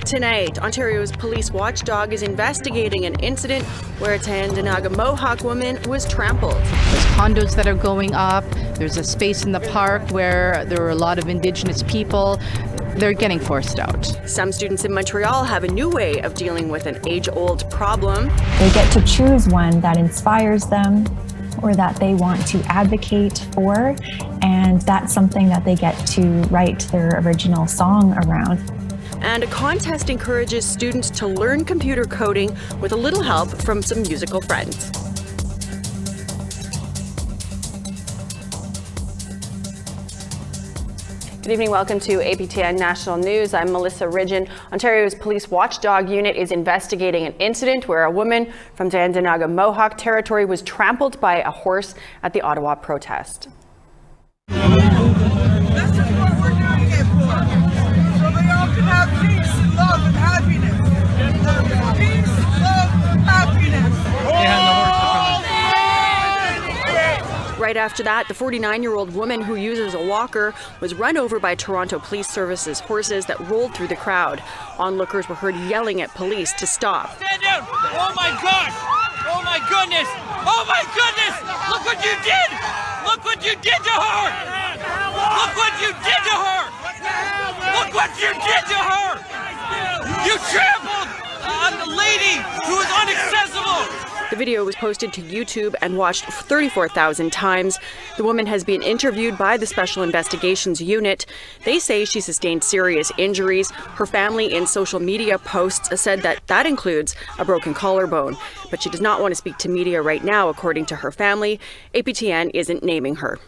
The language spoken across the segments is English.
Tonight, Ontario's police watchdog is investigating an incident where a Tyendinaga Mohawk woman was trampled. There's condos that are going up. There's a space in the park where there are a lot of Indigenous people. They're getting forced out. Some students in Montreal have a new way of dealing with an age-old problem. They get to choose one that inspires them or that they want to advocate for, and that's something that they get to write their original song around. And a contest encourages students to learn computer coding with a little help from some musical friends. Good evening, welcome to APTN National News. I'm Melissa Ridgen. Ontario's police watchdog unit is investigating an incident where a woman from Tyendinaga Mohawk territory was trampled by a horse at the Ottawa protest. This is what we're doing it for. So we all can have peace, love, and happiness. Peace, love, happiness. Right after that, the 49-year-old woman who uses a walker was run over by Toronto Police Service's horses that rolled through the crowd. Onlookers were heard yelling at police to stop. Stand down! Oh my gosh! Oh my goodness! Oh my goodness! Look what you did! Look what you did to her! Look what you did to her! Look what you did to her! You trampled on the lady who is inaccessible! The video was posted to YouTube and watched 34,000 times. The woman has been interviewed by the Special Investigations Unit. They say she sustained serious injuries. Her family in social media posts said that includes a broken collarbone. But she does not want to speak to media right now, according to her family. APTN isn't naming her.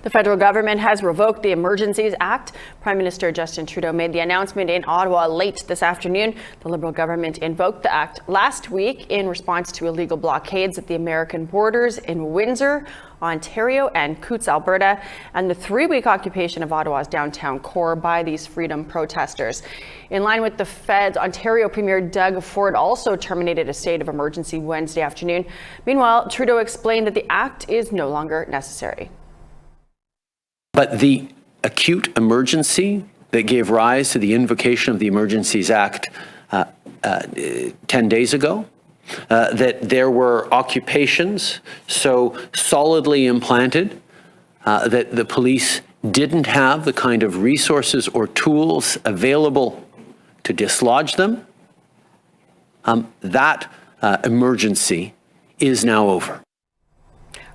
The federal government has revoked the Emergencies Act. Prime Minister Justin Trudeau made the announcement in Ottawa late this afternoon. The Liberal government invoked the act last week in response to illegal blockades at the American borders in Windsor, Ontario, and Coutts, Alberta, and the 3-week occupation of Ottawa's downtown core by these freedom protesters. In line with the feds, Ontario Premier Doug Ford also terminated a state of emergency Wednesday afternoon. Meanwhile, Trudeau explained that the act is no longer necessary. But the acute emergency that gave rise to the invocation of the Emergencies Act 10 days ago, that there were occupations so solidly implanted that the police didn't have the kind of resources or tools available to dislodge them, that emergency is now over.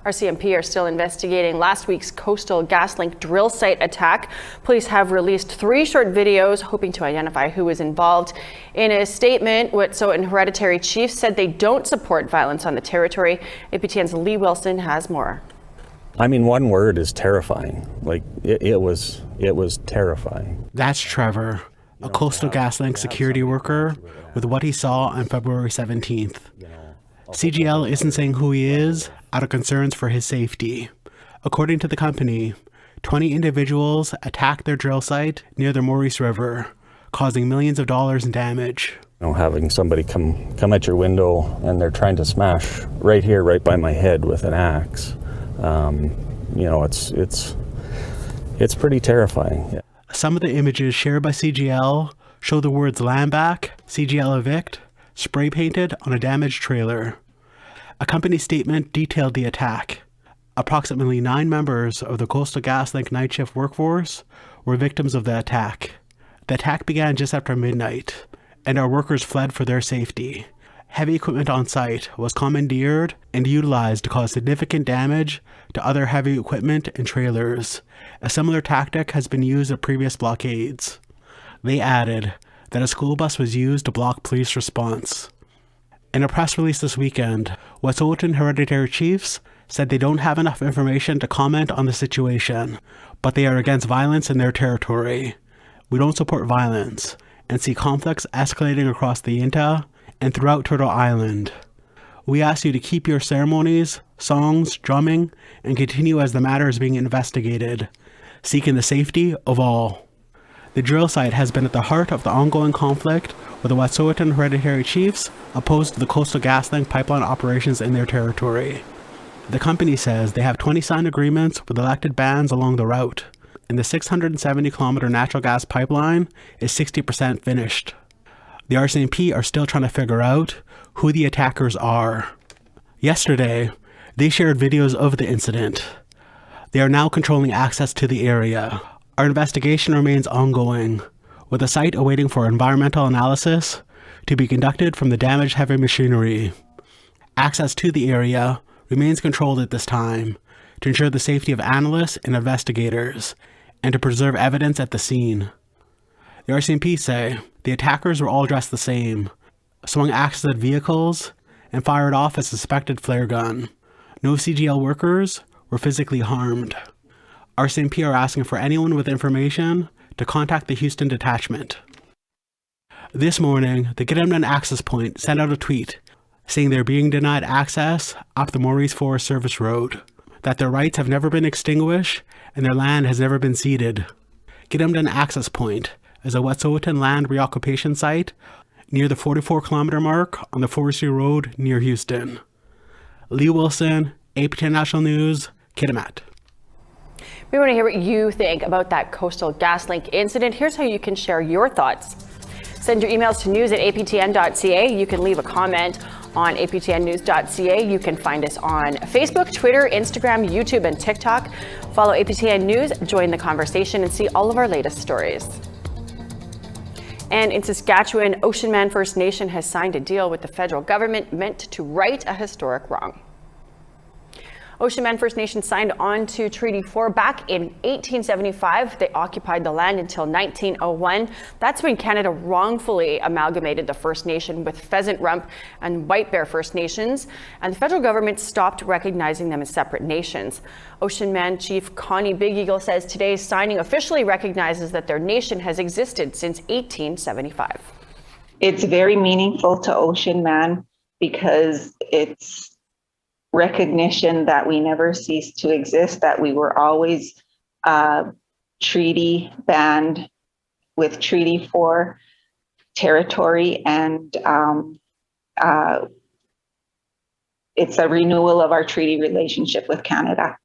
RCMP are still investigating last week's coastal GasLink drill site attack. Police have released 3 short videos hoping to identify who was involved. In a statement, Wet'suwet'en Hereditary Chiefs said they don't support violence on the territory. APTN's Lee Wilson has more. I mean, one word is terrifying. Like, it was terrifying. That's Trevor, a coastal GasLink security worker, with what he saw on February 17th. CGL isn't saying who he is out of concerns for his safety. According to the company, 20 individuals attacked their drill site near the Maurice River, causing millions of dollars in damage. You know, having somebody come at your window and they're trying to smash right here, right by my head with an axe. You know, it's pretty terrifying. Yeah. Some of the images shared by CGL show the words "land back, CGL evict" spray painted on a damaged trailer. A company statement detailed the attack. Approximately 9 members of the Coastal GasLink night shift workforce were victims of the attack. The attack began just after midnight, and our workers fled for their safety. Heavy equipment on site was commandeered and utilized to cause significant damage to other heavy equipment and trailers. A similar tactic has been used at previous blockades. They added that a school bus was used to block police response. In a press release this weekend, Wet'suwet'en Hereditary Chiefs said they don't have enough information to comment on the situation, but they are against violence in their territory. We don't support violence and see conflicts escalating across the Yinta and throughout Turtle Island. We ask you to keep your ceremonies, songs, drumming, and continue as the matter is being investigated, seeking the safety of all. The drill site has been at the heart of the ongoing conflict with the Wet'suwet'en Hereditary Chiefs opposed to the Coastal GasLink pipeline operations in their territory. The company says they have 20 signed agreements with elected bands along the route. and the 670-kilometer natural gas pipeline is 60% finished. The RCMP are still trying to figure out who the attackers are. Yesterday, they shared videos of the incident. They are now controlling access to the area. Our investigation remains ongoing, with the site awaiting for environmental analysis to be conducted from the damaged heavy machinery. Access to the area remains controlled at this time to ensure the safety of analysts and investigators and to preserve evidence at the scene. The RCMP say the attackers were all dressed the same, swung axes at vehicles, and fired off a suspected flare gun. No CGL workers were physically harmed. RCMP are asking for anyone with information to contact the Houston detachment. This morning, the Gidimt'en Access Point sent out a tweet saying they're being denied access up the Maurice Forest Service Road, that their rights have never been extinguished and their land has never been ceded. Gidimt'en Access Point is a Wet'suwet'en land reoccupation site near the 44-kilometer mark on the Forestry Road near Houston. Lee Wilson, APTN National News, Kitimat. We want to hear what you think about that coastal GasLink incident. Here's how you can share your thoughts. Send your emails to news@aptn.ca. You can leave a comment on aptnnews.ca. You can find us on Facebook, Twitter, Instagram, YouTube, and TikTok. Follow APTN News, join the conversation, and see all of our latest stories. And in Saskatchewan, Ocean Man First Nation has signed a deal with the federal government meant to right a historic wrong. Ocean Man First Nation signed on to Treaty 4 back in 1875. They occupied the land until 1901. That's when Canada wrongfully amalgamated the First Nation with Pheasant Rump and White Bear First Nations, and the federal government stopped recognizing them as separate nations. Ocean Man Chief Connie Big Eagle says today's signing officially recognizes that their nation has existed since 1875. It's very meaningful to Ocean Man because it's recognition that we never ceased to exist, that we were always treaty band with Treaty 4 territory, and it's a renewal of our treaty relationship with Canada.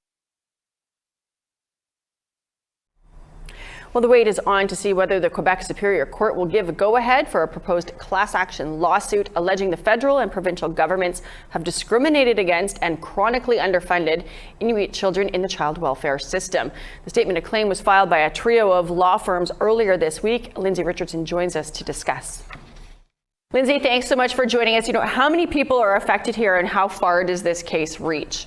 Well, the wait is on to see whether the Quebec Superior Court will give a go-ahead for a proposed class action lawsuit alleging the federal and provincial governments have discriminated against and chronically underfunded Inuit children in the child welfare system. The statement of claim was filed by a trio of law firms earlier this week. Lindsay Richardson joins us to discuss. Lindsay, thanks so much for joining us. How many people are affected here and how far does this case reach?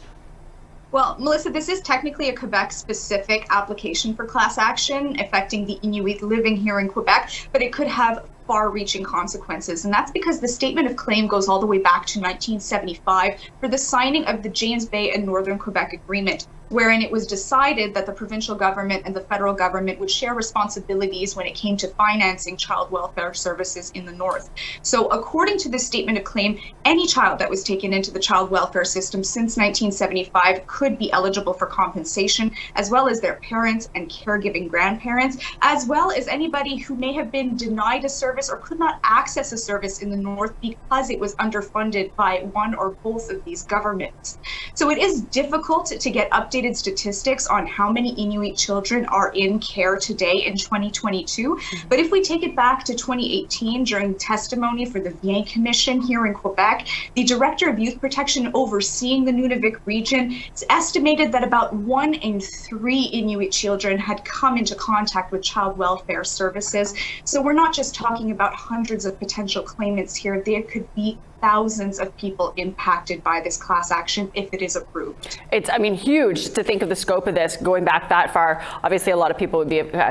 Well, Melissa, this is technically a Quebec-specific application for class action affecting the Inuit living here in Quebec, but it could have far-reaching consequences, and that's because the statement of claim goes all the way back to 1975 for the signing of the James Bay and Northern Quebec Agreement, wherein it was decided that the provincial government and the federal government would share responsibilities when it came to financing child welfare services in the North. So according to this statement of claim, any child that was taken into the child welfare system since 1975 could be eligible for compensation, as well as their parents and caregiving grandparents, as well as anybody who may have been denied a service or could not access a service in the North because it was underfunded by one or both of these governments. So it is difficult to get updated statistics on how many Inuit children are in care today in 2022. But if we take it back to 2018, during testimony for the Viens Commission here in Quebec, the Director of Youth Protection overseeing the Nunavik region estimated that about 1 in 3 Inuit children had come into contact with child welfare services. So we're not just talking about hundreds of potential claimants here. There could be thousands of people impacted by this class action if it is approved. It's, huge to think of the scope of this going back that far. Obviously, a lot of people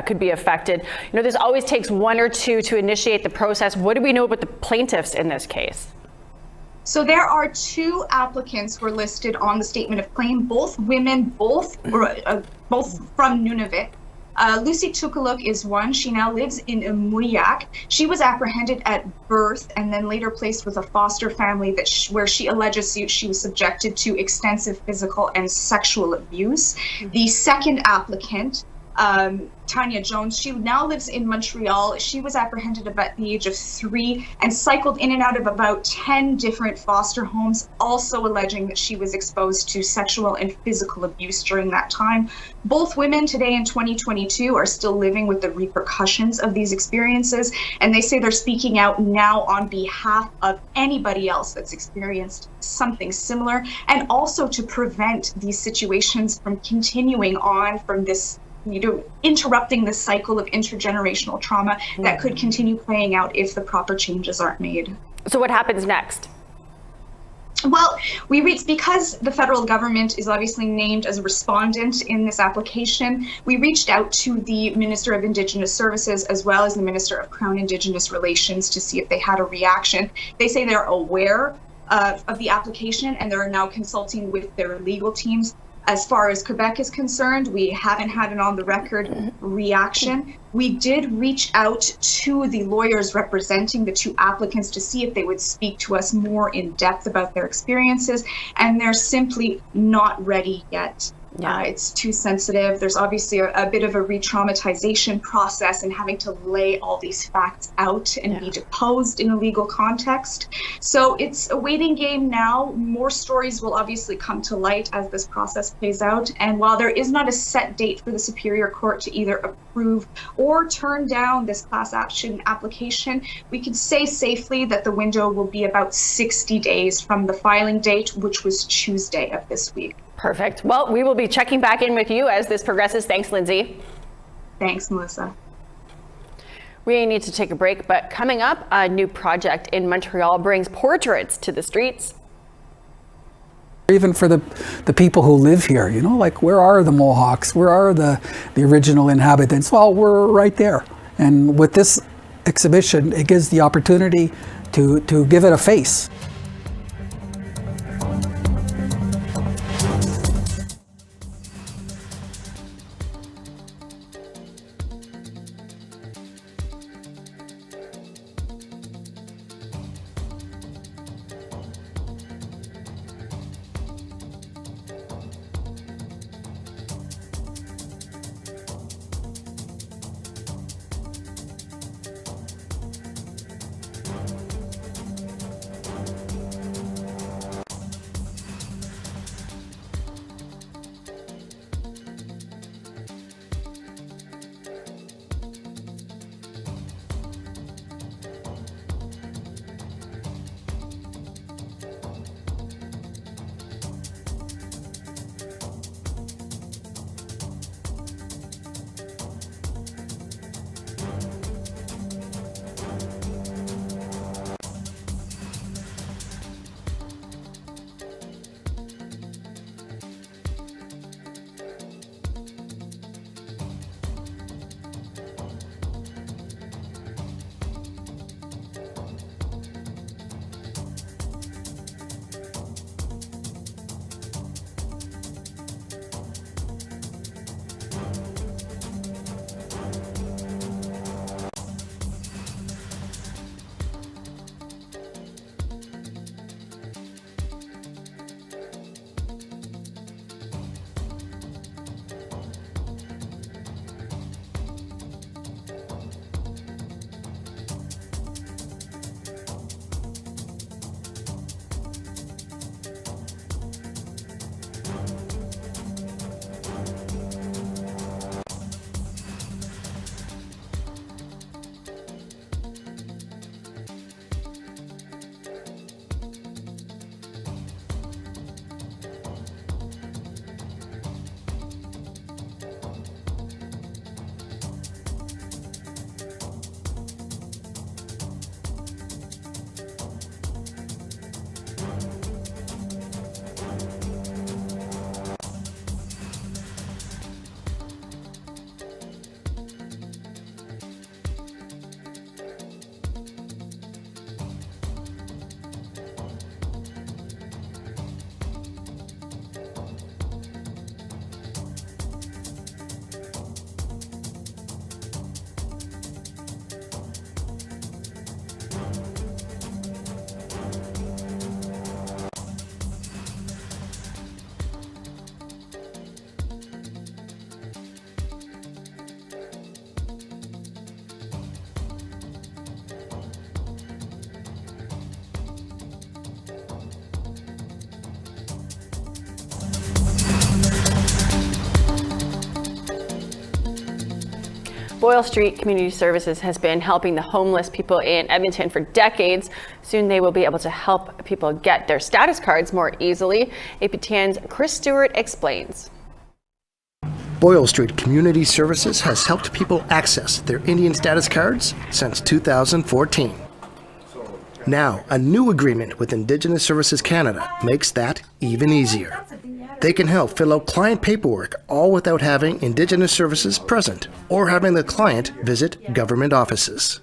could be affected. This always takes 1 or 2 to initiate the process. What do we know about the plaintiffs in this case? So there are 2 applicants who are listed on the statement of claim, both women, both from Nunavik. Lucy Tukuluk is one. She now lives in Imuyak. She was apprehended at birth and then later placed with a foster family where she alleges she was subjected to extensive physical and sexual abuse. The second applicant Tanya Jones. She now lives in Montreal. She was apprehended about the age of 3 and cycled in and out of about 10 different foster homes, also alleging that she was exposed to sexual and physical abuse during that time. Both women today in 2022 are still living with the repercussions of these experiences, and they say they're speaking out now on behalf of anybody else that's experienced something similar, and also to prevent these situations from continuing on from this, interrupting this cycle of intergenerational trauma that could continue playing out if the proper changes aren't made. So what happens next? Well, because the federal government is obviously named as a respondent in this application, we reached out to the Minister of Indigenous Services as well as the Minister of Crown Indigenous Relations to see if they had a reaction. They say they're aware of the application and they're now consulting with their legal teams. As far as Quebec is concerned, we haven't had an on-the-record reaction. We did reach out to the lawyers representing the 2 applicants to see if they would speak to us more in depth about their experiences, and they're simply not ready yet. It's too sensitive. There's obviously a bit of a re-traumatization process and having to lay all these facts out and be deposed in a legal context. So it's a waiting game now. More stories will obviously come to light as this process plays out. And while there is not a set date for the Superior Court to either approve or turn down this class action application, we can say safely that the window will be about 60 days from the filing date, which was Tuesday of this week. Perfect. Well, we will be checking back in with you as this progresses. Thanks, Lindsay. Thanks, Melissa. We need to take a break, but coming up, a new project in Montreal brings portraits to the streets. Even for the people who live here, like where are the Mohawks? Where are the original inhabitants? Well, we're right there. And with this exhibition, it gives the opportunity to give it a face. Boyle Street Community Services has been helping the homeless people in Edmonton for decades. Soon they will be able to help people get their status cards more easily. APTN's Chris Stewart explains. Boyle Street Community Services has helped people access their Indian status cards since 2014. Now, a new agreement with Indigenous Services Canada makes that even easier. They can help fill out client paperwork, all without having Indigenous Services present or having the client visit government offices.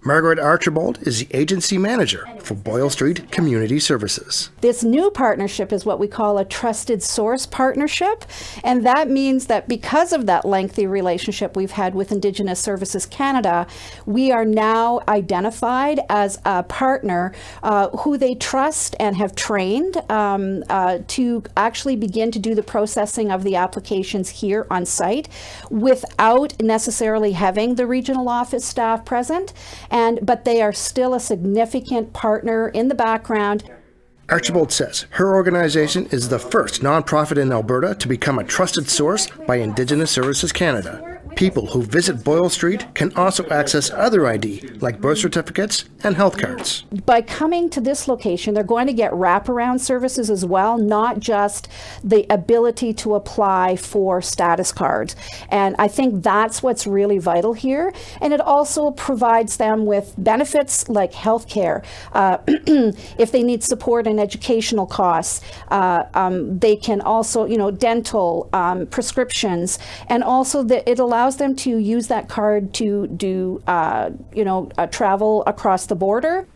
Margaret Archibald is the agency manager for Boyle Street Community Services. This new partnership is what we call a trusted source partnership, and that means that because of that lengthy relationship we've had with Indigenous Services Canada, we are now identified as a partner who they trust and have trained to actually begin to do the processing of the applications here on site without necessarily having the regional office staff present. But they are still a significant partner in the background. Archibald says her organization is the first nonprofit in Alberta to become a trusted source by Indigenous Services Canada. People who visit Boyle Street can also access other ID, like birth certificates and health cards. By coming to this location, they're going to get wraparound services as well, not just the ability to apply for status cards. And I think that's what's really vital here. And it also provides them with benefits like health care. If they need support in educational costs, they can also, dental, prescriptions, and also it allows them to use that card to do, travel across the border.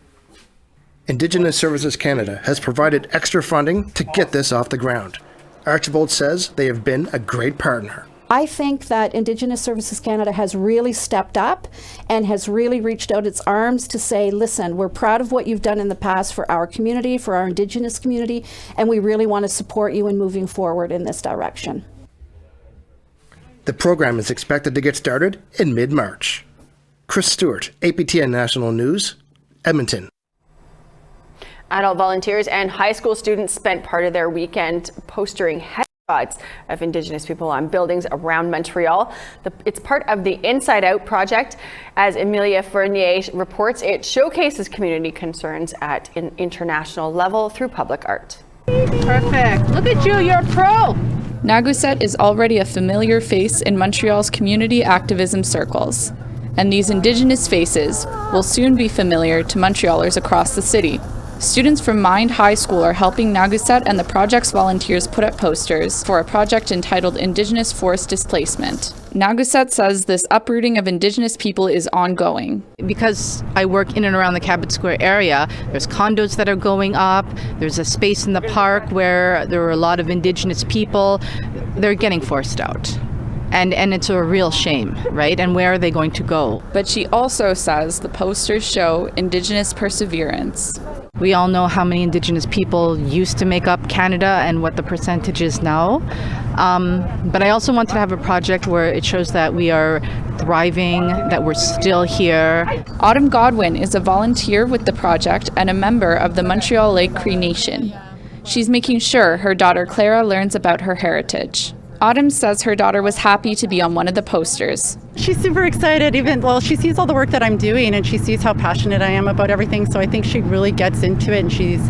Indigenous Services Canada has provided extra funding to get this off the ground. Archibald says they have been a great partner. I think that Indigenous Services Canada has really stepped up and has really reached out its arms to say, listen, we're proud of what you've done in the past for our community, for our Indigenous community, and we really want to support you in moving forward in this direction. The program is expected to get started in mid-March. Chris Stewart, APTN National News, Edmonton. Adult volunteers and high school students spent part of their weekend postering headshots of Indigenous people on buildings around Montreal. It's part of the Inside Out project. As Amelia Fournier reports, it showcases community concerns at an international level through public art. Perfect. Look at you, you're a pro. Naguset is already a familiar face in Montreal's community activism circles, and these Indigenous faces will soon be familiar to Montrealers across the city. Students from Mind High School are helping Naguset and the project's volunteers put up posters for a project entitled Indigenous Forced Displacement. Naguset says this uprooting of Indigenous people is ongoing. Because I work in and around the Cabot Square area, there's condos that are going up, there's a space in the park where there are a lot of Indigenous people. They're getting forced out. And it's a real shame, right? And where are they going to go? But she also says the posters show Indigenous perseverance. We all know how many Indigenous people used to make up Canada and what the percentage is now. But I also wanted to have a project where it shows that we are thriving, that we're still here. Autumn Godwin is a volunteer with the project and a member of the Montreal Lake Cree Nation. She's making sure her daughter Clara learns about her heritage. Autumn says her daughter was happy to be on one of the posters. She's super excited, she sees all the work that I'm doing and she sees how passionate I am about everything. So I think she really gets into it, and she's,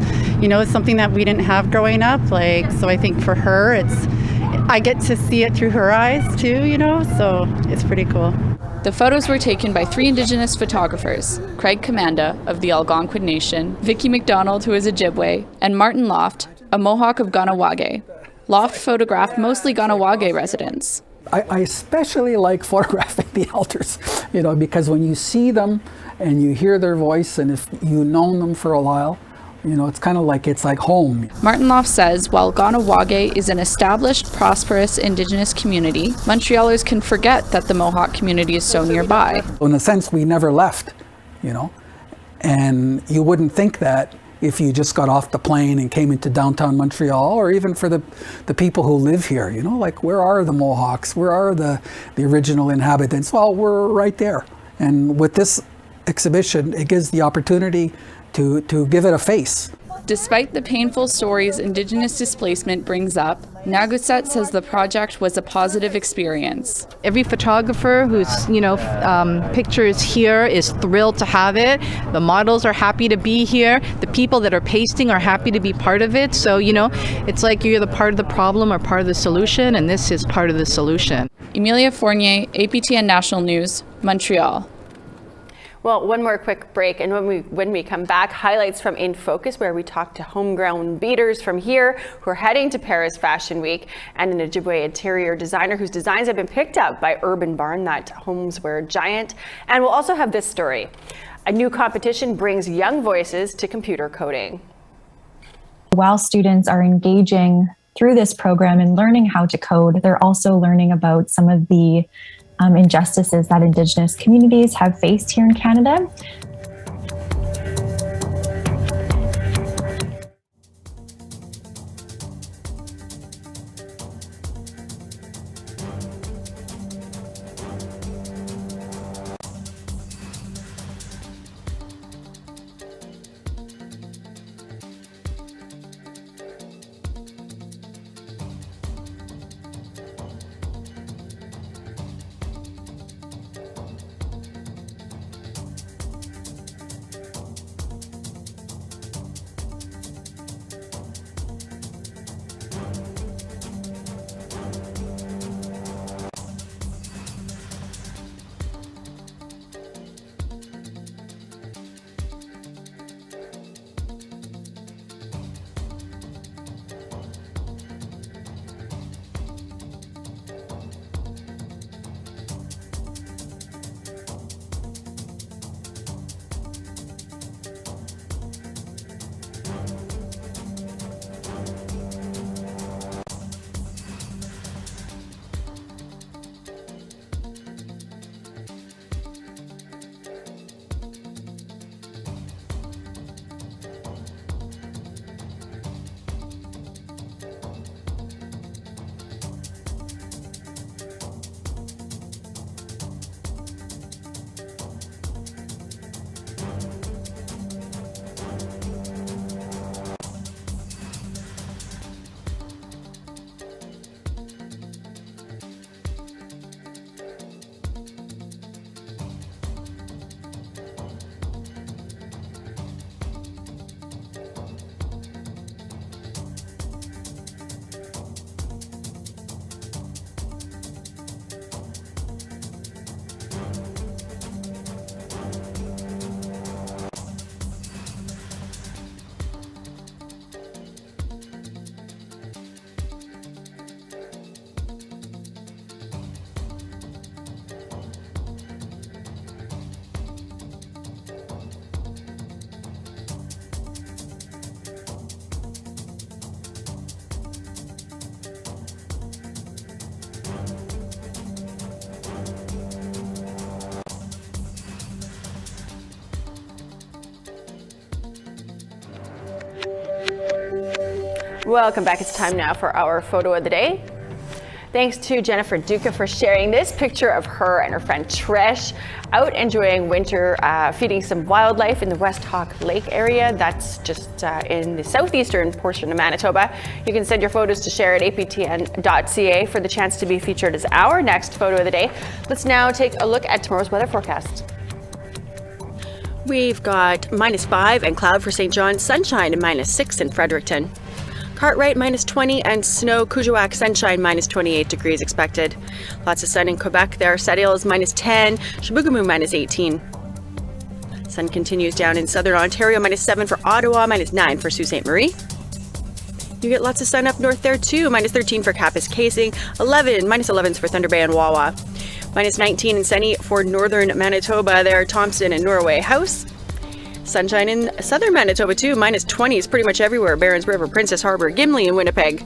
it's something that we didn't have growing up. So I think for her, I get to see it through her eyes too, so it's pretty cool. The photos were taken by 3 Indigenous photographers, Craig Commanda of the Algonquin Nation, Vicky McDonald, who is Ojibwe, and Martin Loft, a Mohawk of Ganawage. Loft photographed mostly Ganawage residents. I especially like photographing the elders, because when you see them and you hear their voice, and if you've known them for a while, it's kind of like it's like home. Martin Loft says while Ganawage is an established, prosperous Indigenous community, Montrealers can forget that the Mohawk community is so nearby. In a sense, we never left, and you wouldn't think that if you just got off the plane and came into downtown Montreal, or even for the people who live here, where are the Mohawks? Where are the original inhabitants? Well, we're right there. And with this exhibition, it gives the opportunity to give it a face. Despite the painful stories Indigenous displacement brings up, Naguset says the project was a positive experience. Every photographer whose picture is here is thrilled to have it. The models are happy to be here. The people that are pasting are happy to be part of it. So, it's like you're the part of the problem or part of the solution, and this is part of the solution. Emilia Fournier, APTN National News, Montreal. Well, one more quick break, and when we come back, highlights from In Focus, where we talk to homegrown beaters from here who are heading to Paris Fashion Week, and an Ojibwe interior designer whose designs have been picked up by Urban Barn, that homeswear giant. And we'll also have this story. A new competition brings young voices to computer coding. While students are engaging through this program and learning how to code, they're also learning about some of the injustices that Indigenous communities have faced here in Canada. Welcome back. It's time now for our photo of the day. Thanks to Jennifer Duca for sharing this picture of her and her friend Trish out enjoying winter, feeding some wildlife in the West Hawk Lake area. That's just in the southeastern portion of Manitoba. You can send your photos to share at aptn.ca for the chance to be featured as our next photo of the day. Let's now take a look at tomorrow's weather forecast. We've got -5 and cloud for St. John, sunshine and -6 in Fredericton. Cartwright -20 and snow, Kuujjuaq sunshine -28 degrees expected. Lots of sun in Quebec there. Sept-Îles is -10, Chibougamau -18. Sun continues down in southern Ontario, -7 for Ottawa, -9 for Sault Ste. Marie. You get lots of sun up north there too, -13 for Kapuskasing, -11s for Thunder Bay and Wawa. -19 and sunny for northern Manitoba there, Thompson and Norway House. Sunshine in southern Manitoba too, -20 is pretty much everywhere, Barons River, Princess Harbour, Gimli and Winnipeg.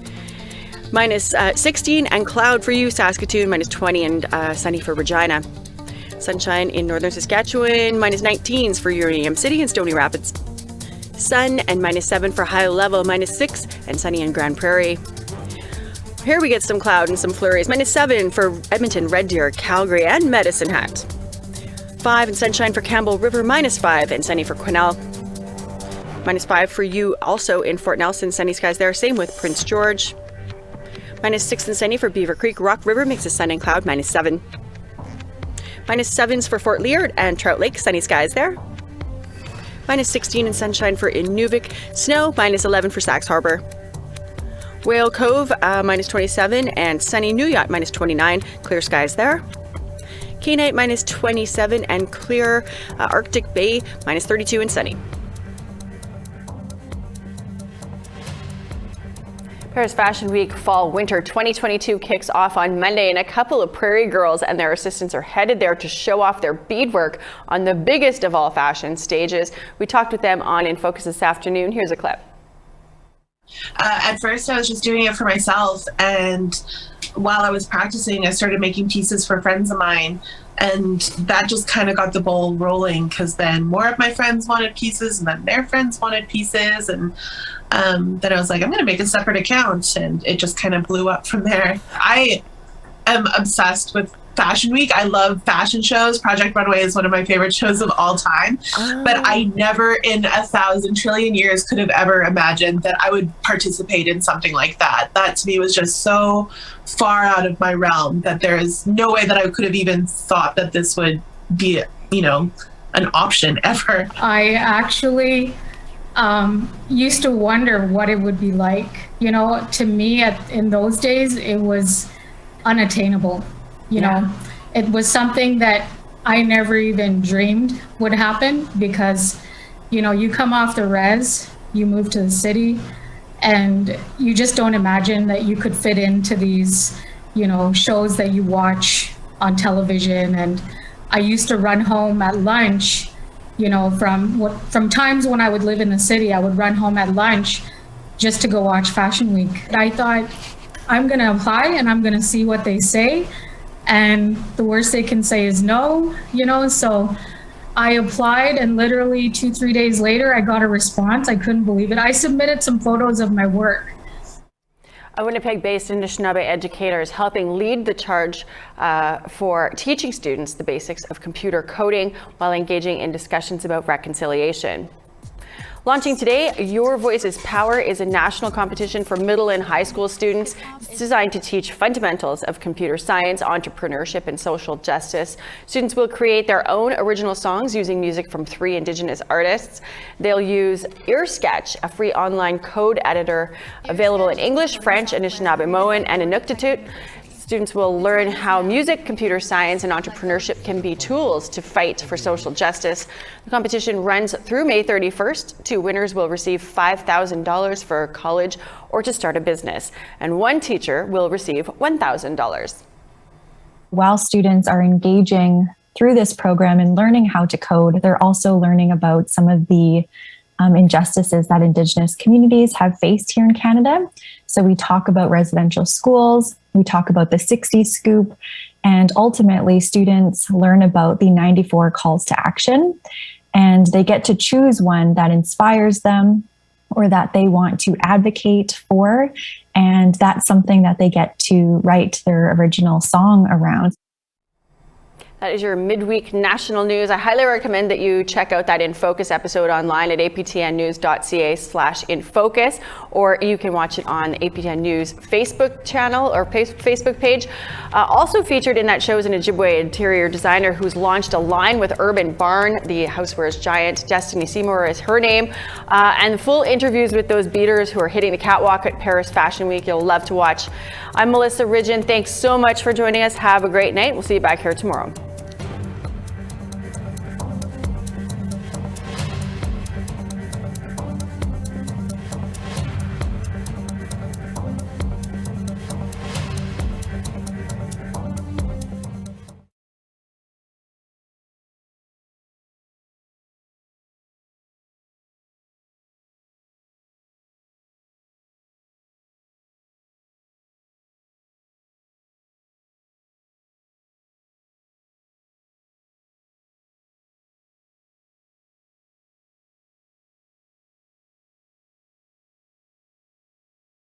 -16 and cloud for you, Saskatoon, -20 and sunny for Regina. Sunshine in northern Saskatchewan, -19s for Uranium City and Stony Rapids. Sun and -7 for High Level, -6 and sunny in Grand Prairie. Here we get some cloud and some flurries, -7 for Edmonton, Red Deer, Calgary and Medicine Hat. 5 and sunshine for Campbell River, -5 and sunny for Quesnel. -5 for you also in Fort Nelson, sunny skies there, same with Prince George. -6 in sunny for Beaver Creek. Rock River makes a sun and cloud, -7. -7s for Fort Liard and Trout Lake, sunny skies there. -16 in sunshine for Inuvik. Snow, -11 for Sax Harbor. Whale Cove, -27 and sunny. New Yacht, -29, clear skies there. Kenite, -27 and clear. Arctic Bay, -32 and sunny. Paris Fashion Week Fall Winter 2022 kicks off on Monday, and a couple of Prairie girls and their assistants are headed there to show off their beadwork on the biggest of all fashion stages. We talked with them on In Focus this afternoon. Here's a clip. At first, I was just doing it for myself, and while I was practicing, I started making pieces for friends of mine, and that just kind of got the ball rolling, because then more of my friends wanted pieces, and then their friends wanted pieces, and then I was like, I'm going to make a separate account, and it just kind of blew up from there. I am obsessed with Fashion Week. I love fashion shows. Project Runway is one of my favorite shows of all time, but I never in 1,000 trillion years could have ever imagined that I would participate in something like that. That to me was just so far out of my realm that there is no way that I could have even thought that this would be, an option ever. I actually used to wonder what it would be like. To me in those days, it was unattainable. It was something that I never even dreamed would happen, because, you come off the res, you move to the city, and you just don't imagine that you could fit into these, shows that you watch on television. And I used to run home at lunch, from times when I would live in the city, I would run home at lunch just to go watch Fashion Week. I thought, I'm going to apply and I'm going to see what they say. And the worst they can say is no, so I applied, and literally 2-3 days later, I got a response. I couldn't believe it. I submitted some photos of my work. A Winnipeg-based Anishinaabe educator is helping lead the charge for teaching students the basics of computer coding while engaging in discussions about reconciliation. Launching today, Your Voice's Power is a national competition for middle and high school students. It's designed to teach fundamentals of computer science, entrepreneurship, and social justice. Students will create their own original songs using music from 3 Indigenous artists. They'll use EarSketch, a free online code editor available in English, French, Anishinaabe-Moan, and Inuktitut. Students will learn how music, computer science, and entrepreneurship can be tools to fight for social justice. The competition runs through May 31st. 2 winners will receive $5,000 for college or to start a business, and 1 teacher will receive $1,000. While students are engaging through this program and learning how to code, they're also learning about some of the injustices that Indigenous communities have faced here in Canada. So we talk about residential schools, we talk about the 60s scoop, and ultimately students learn about the 94 calls to action, and they get to choose one that inspires them or that they want to advocate for, and that's something that they get to write their original song around. That is your midweek national news. I highly recommend that you check out that In Focus episode online at aptnnews.ca/infocus, or you can watch it on the APTN News Facebook channel or Facebook page. Also featured in that show is an Ojibwe interior designer who's launched a line with Urban Barn. The housewares giant, Destiny Seymour is her name. And full interviews with those beaters who are hitting the catwalk at Paris Fashion Week. You'll love to watch. I'm Melissa Ridgen. Thanks so much for joining us. Have a great night. We'll see you back here tomorrow.